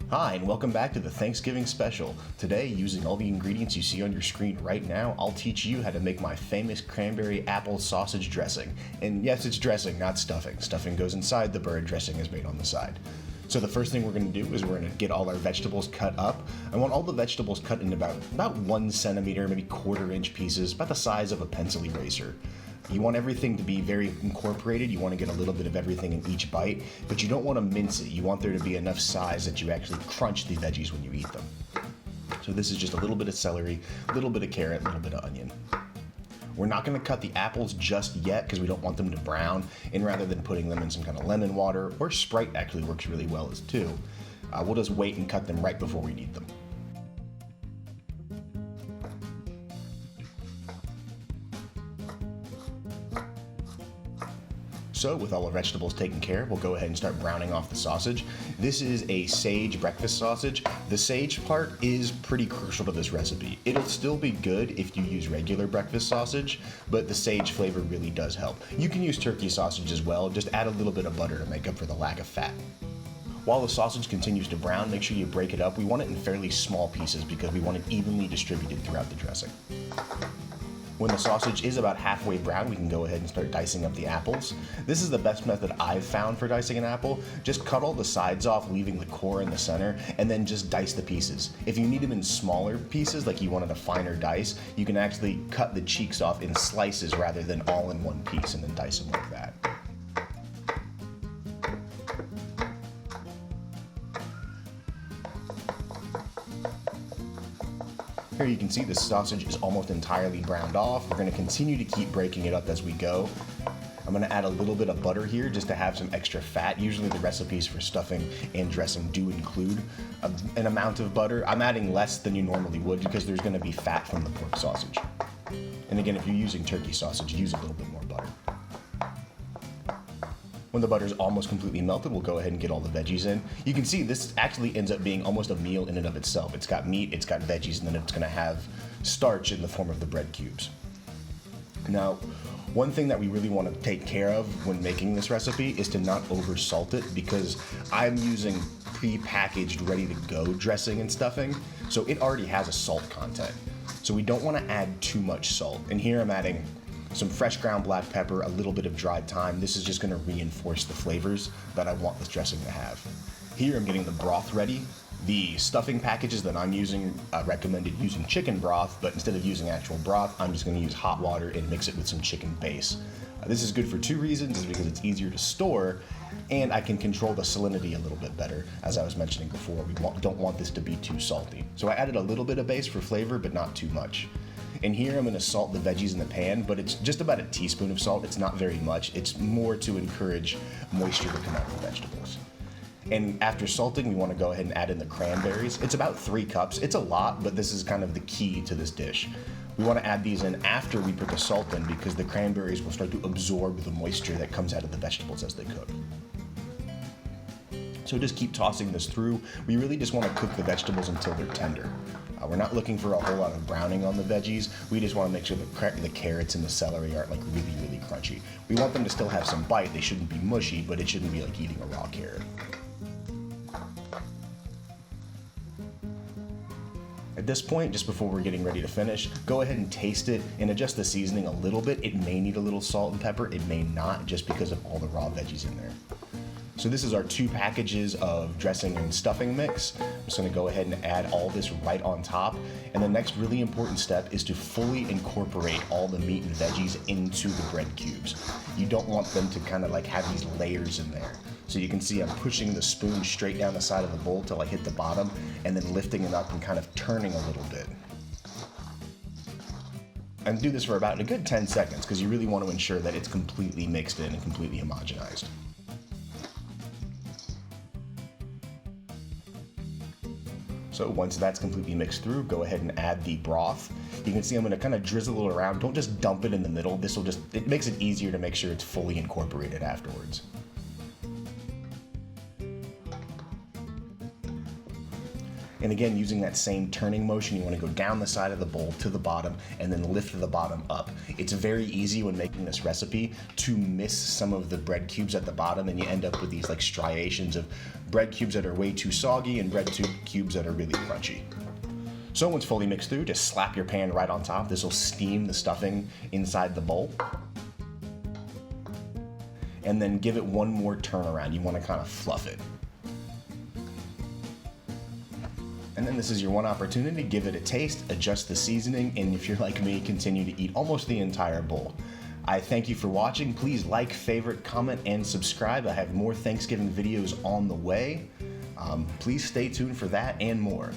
Hi, and welcome back to the Thanksgiving special. Today, using all the ingredients you see on your screen right now, I'll teach you how to make my famous cranberry apple sausage dressing. And yes, it's dressing, not stuffing. Stuffing goes inside the bird, dressing is made on the side. So the first thing we're going to do is we're going to get all our vegetables cut up. I want all the vegetables cut in about 1 centimeter, maybe quarter-inch pieces, about the size of a pencil eraser. You want everything to be very incorporated. You want to get a little bit of everything in each bite, but you don't want to mince it. You want there to be enough size that you actually crunch the veggies when you eat them. So this is just a little bit of celery, a little bit of carrot, a little bit of onion. We're not going to cut the apples just yet because we don't want them to brown, and rather than putting them in some kind of lemon water, or Sprite actually works really well as too, we'll just wait and cut them right before we need them. So with all the vegetables taken care of, we'll go ahead and start browning off the sausage. This is a sage breakfast sausage. The sage part is pretty crucial to this recipe. It'll still be good if you use regular breakfast sausage, but the sage flavor really does help. You can use turkey sausage as well, just add a little bit of butter to make up for the lack of fat. While the sausage continues to brown, make sure you break it up. We want it in fairly small pieces because we want it evenly distributed throughout the dressing. When the sausage is about halfway brown, we can go ahead and start dicing up the apples. This is the best method I've found for dicing an apple. Just cut all the sides off, leaving the core in the center, and then just dice the pieces. If you need them in smaller pieces, like you wanted a finer dice, you can actually cut the cheeks off in slices rather than all in one piece and then dice them like that. Here you can see the sausage is almost entirely browned off. We're going to continue to keep breaking it up as we go. I'm going to add a little bit of butter here just to have some extra fat. Usually the recipes for stuffing and dressing do include an amount of butter. I'm adding less than you normally would because there's going to be fat from the pork sausage. And again, if you're using turkey sausage, use a little bit more butter. When the butter is almost completely melted, we'll go ahead and get all the veggies in. You can see this actually ends up being almost a meal in and of itself. It's got meat, it's got veggies, and then it's going to have starch in the form of the bread cubes. Now, one thing that we really want to take care of when making this recipe is to not over salt it, because I'm using pre-packaged, ready-to-go dressing and stuffing, so it already has a salt content. So we don't want to add too much salt. And here I'm adding some fresh ground black pepper, a little bit of dried thyme. This is just going to reinforce the flavors that I want this dressing to have. Here I'm getting the broth ready. The stuffing packages that I'm using recommended using chicken broth, but instead of using actual broth, I'm just going to use hot water and mix it with some chicken base. This is good for two reasons. Is because it's easier to store, and I can control the salinity a little bit better. As I was mentioning before, we don't want this to be too salty. So I added a little bit of base for flavor, but not too much. And here I'm going to salt the veggies in the pan, but it's just about a teaspoon of salt. It's not very much. It's more to encourage moisture to come out of the vegetables. And after salting, we want to go ahead and add in the cranberries. It's about 3 cups. It's a lot, but this is kind of the key to this dish. We want to add these in after we put the salt in because the cranberries will start to absorb the moisture that comes out of the vegetables as they cook. So just keep tossing this through. We really just want to cook the vegetables until they're tender. We're not looking for a whole lot of browning on the veggies. We just want to make sure the carrots and the celery aren't like really, really crunchy. We want them to still have some bite. They shouldn't be mushy, but it shouldn't be like eating a raw carrot. At this point, just before we're getting ready to finish, go ahead and taste it and adjust the seasoning a little bit. It may need a little salt and pepper. It may not, just because of all the raw veggies in there. So this is our 2 packages of dressing and stuffing mix. I'm just going to go ahead and add all this right on top. And the next really important step is to fully incorporate all the meat and veggies into the bread cubes. You don't want them to kind of like have these layers in there. So you can see I'm pushing the spoon straight down the side of the bowl till I hit the bottom, and then lifting it up and kind of turning a little bit. And do this for about a good 10 seconds because you really want to ensure that it's completely mixed in and completely homogenized. So once that's completely mixed through, go ahead and add the broth. You can see I'm gonna kind of drizzle it around. Don't just dump it in the middle. It makes it easier to make sure it's fully incorporated afterwards. And again, using that same turning motion, you want to go down the side of the bowl to the bottom and then lift the bottom up. It's very easy when making this recipe to miss some of the bread cubes at the bottom, and you end up with these like striations of bread cubes that are way too soggy and bread cubes that are really crunchy. So once fully mixed through, just slap your pan right on top. This will steam the stuffing inside the bowl. And then give it one more turn around. You want to kind of fluff it. And then this is your one opportunity. Give it a taste, adjust the seasoning, and if you're like me, continue to eat almost the entire bowl. I thank you for watching. Please like, favorite, comment, and subscribe. I have more Thanksgiving videos on the way. Please stay tuned for that and more.